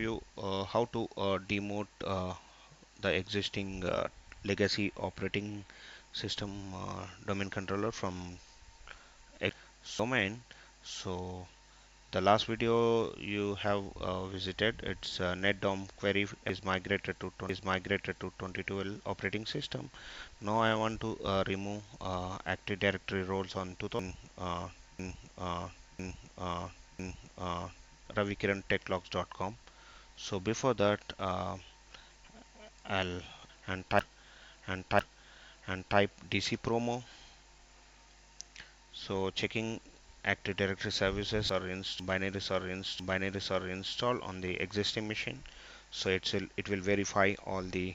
you how to demote the existing legacy operating system domain controller from domain. So the last video you have visited, it's netdom query is migrated to 2012 operating system. Now I want to remove active directory roles on 2000 uh, uh, uh, ravikirantechlogs.com. So before that, I'll and type DC promo. So checking active directory services or binaries are installed on the existing machine. So it will verify all the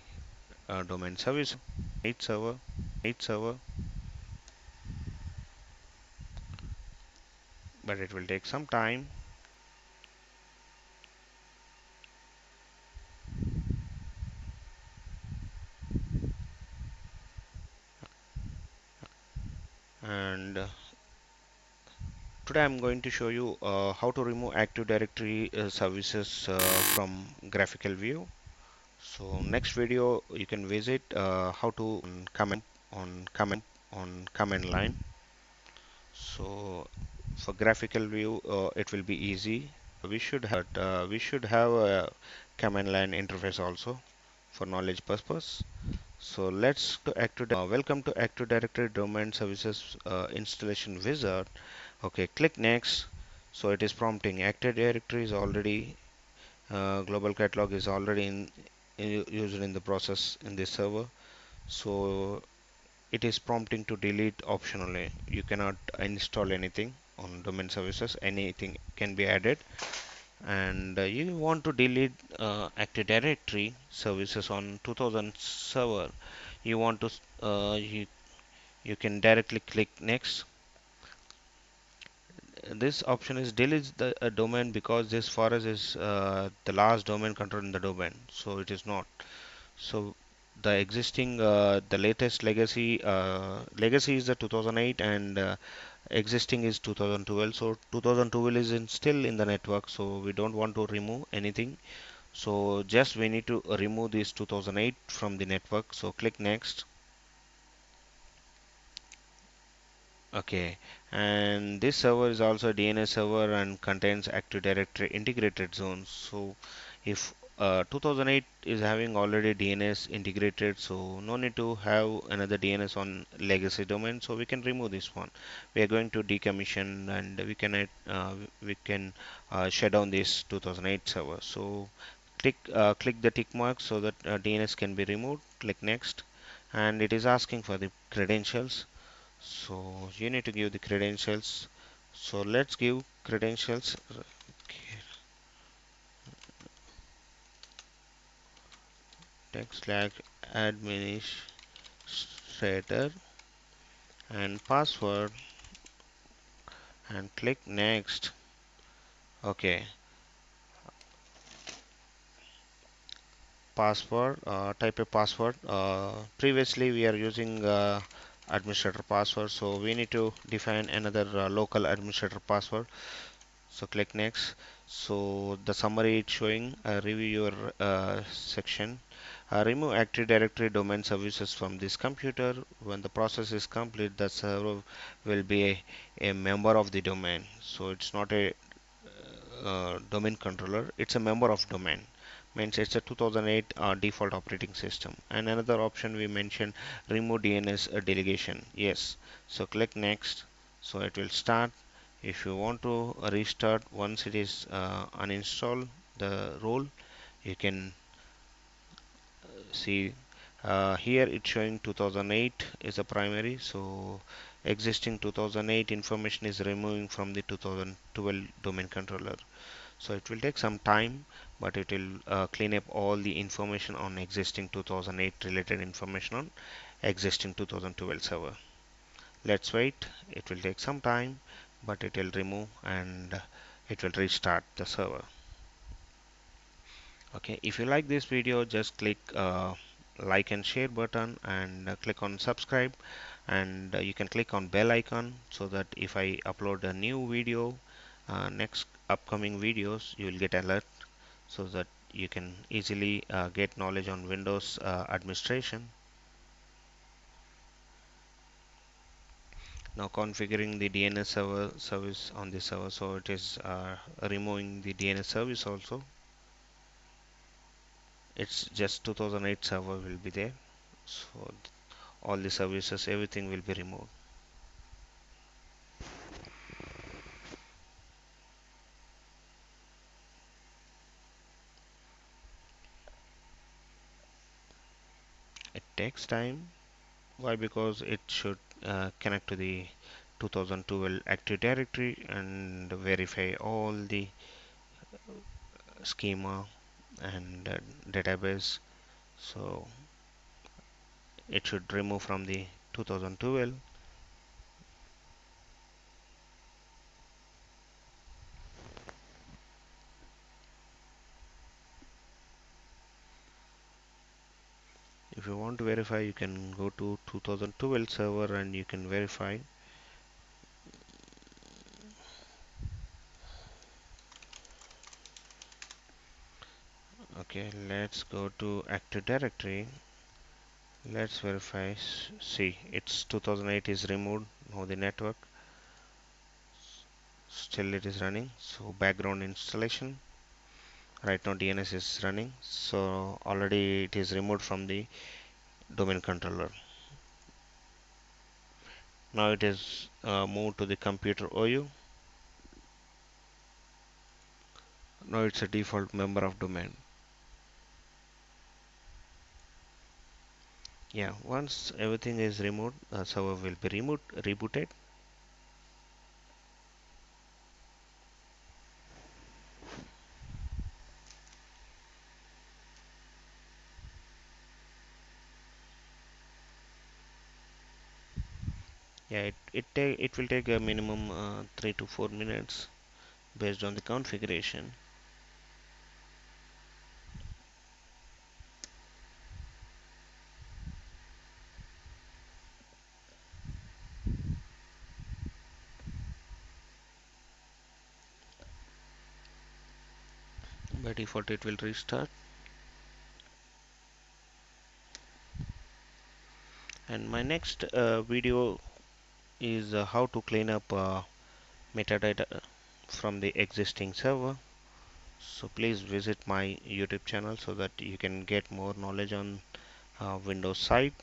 domain service. Server, server, but it will take some time. And today I'm going to show you how to remove active directory services from graphical view. So next video you can visit how to on command line. So for graphical view it will be easy. We should have a command line interface also for knowledge purpose. So let's to welcome to Active Directory Domain Services installation wizard. Okay, click next. So it is prompting Active Directory is already global catalog is already used in the process in this server. So it is prompting to delete optionally. You cannot install anything on domain services. Anything can be added, and you want to delete Active Directory services on 2000 server. You want to you can directly click next. This option is deletes the domain because this for us is the last domain control in the domain, so it is not. So the existing the latest legacy is the 2008, and existing is 2012. So 2012 is still in the network, so we don't want to remove anything. So just we need to remove this 2008 from the network. So click next. Okay, and this server is also a DNS server and contains Active Directory integrated zones. So if 2008 is having already DNS integrated, so no need to have another DNS on legacy domain. So we can remove this one. We are going to decommission, and we can shut down this 2008 server. So click the tick mark so that DNS can be removed. Click next, and it is asking for the credentials. So you need to give the credentials. So let's give credentials. Text like administrator and password, and click next. Okay, password, type a password. Previously we are using administrator password, so we need to define another local administrator password. So click next. So the summary is showing review your section. Remove Active Directory domain services from this computer. When the process is complete, the server will be a member of the domain. So it's not a domain controller, it's a member of domain. Means it's a 2008 default operating system. And another option we mentioned, remove DNS delegation. Yes. So click next. So it will start. If you want to restart once it is uninstall the role, you can see here it's showing 2008 is a primary. So existing 2008 information is removing from the 2012 domain controller. So it will take some time, but it will clean up all the information on existing 2008 related information on existing 2012 server. Let's wait. It will take some time, but it will remove, and it will restart the server. Okay, if you like this video, just click like and share button, and click on subscribe, and you can click on bell icon so that if I upload a new video, next upcoming videos, you will get alert. so that you can easily get knowledge on Windows administration. Now configuring the DNS server service on the server, so it is removing the DNS service also. It's just 2008 server will be there, so all the services, everything will be removed. It takes time. Why? Because it should connect to the 2012 Active Directory and verify all the schema and database. So it should remove from the 2012. If you want to verify, you can go to 2012 server and you can verify. Okay, let's go to Active Directory. Let's verify. See, it's 2008 is removed. Now the network still it is running. So background installation. Right now DNS is running. So already it is removed from the domain controller. Now it is moved to the computer OU. Now it's a default member of domain. Yeah, once everything is removed, server will be removed, rebooted. Yeah, it will take a minimum 3 to 4 minutes based on the configuration. By default, it will restart. And my next video is how to clean up metadata from the existing server. So please visit my YouTube channel so that you can get more knowledge on Windows side.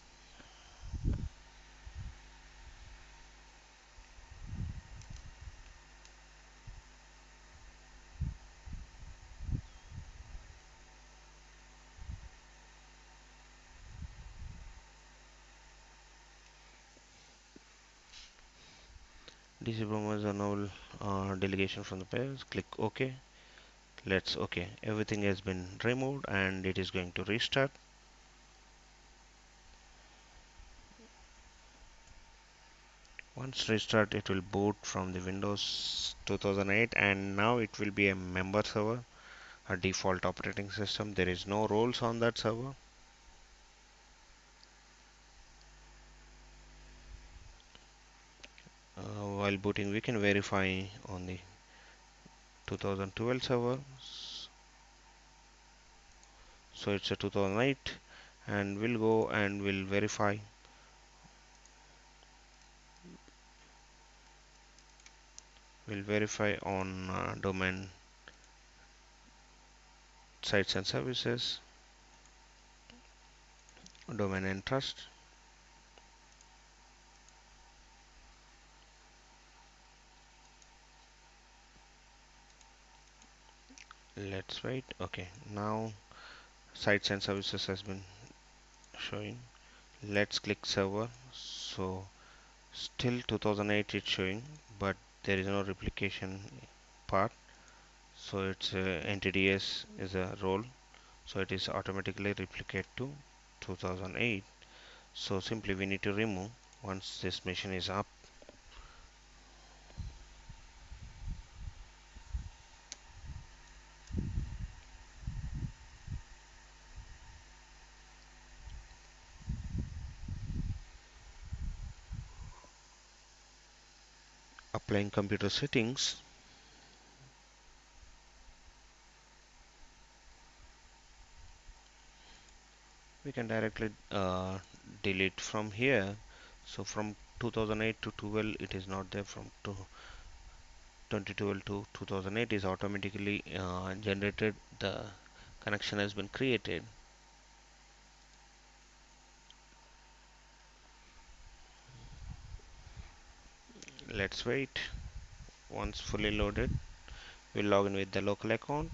DC is a novel delegation from the pairs. Click OK. Let's OK. Everything has been removed and it is going to restart. Once restart, it will boot from the Windows 2008 and now it will be a member server, a default operating system. There is no roles on that server. While booting, we can verify on the 2012 server. So it's a 2008 and we'll go and we'll verify. We'll verify on domain sites and services, domain and trust. Let's wait. Okay, now sites and services has been showing. Let's click server. So still 2008 it's showing, but there is no replication part. So it's NTDS is a role, so it is automatically replicate to 2008. So simply we need to remove once this machine is up. Applying computer settings. We can directly delete from here. So from 2008 to 12 it is not there. From 2012 to 2008 is automatically generated. The connection has been created. Let's wait. Once fully loaded, we'll log in with the local account.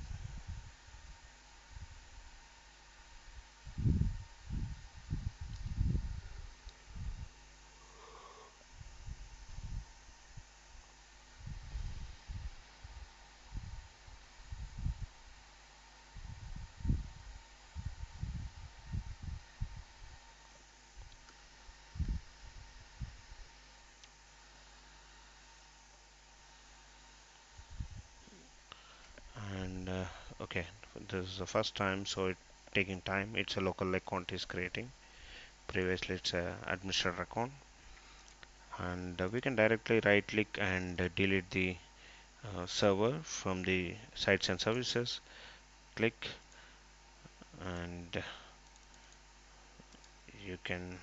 And okay, this is the first time, so it taking time. It's a local account is creating. Previously it's a administrator account, and we can directly right click and delete the server from the sites and services. Click, and you can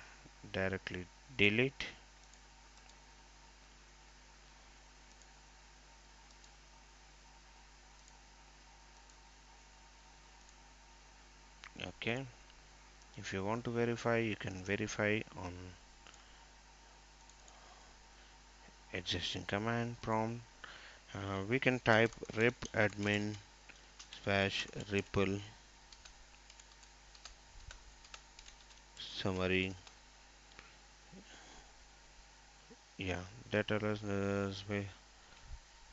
directly delete. Okay, if you want to verify, you can verify on existing command prompt. We can type rip admin slash ripple summary. Yeah, data is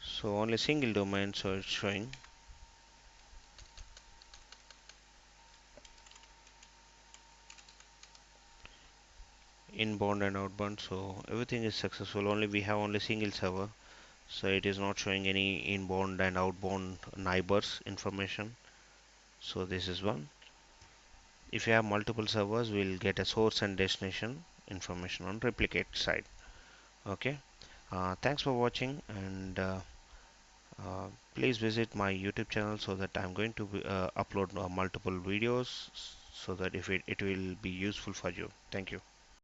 so only single domain, so it's showing. Inbound and outbound, so everything is successful. Only we have only single server, so it is not showing any inbound and outbound neighbors information. So this is one. If you have multiple servers, we'll get a source and destination information on replicate side. Okay. Thanks for watching, and please visit my YouTube channel, so that I'm going to upload multiple videos, so that if it will be useful for you. Thank you.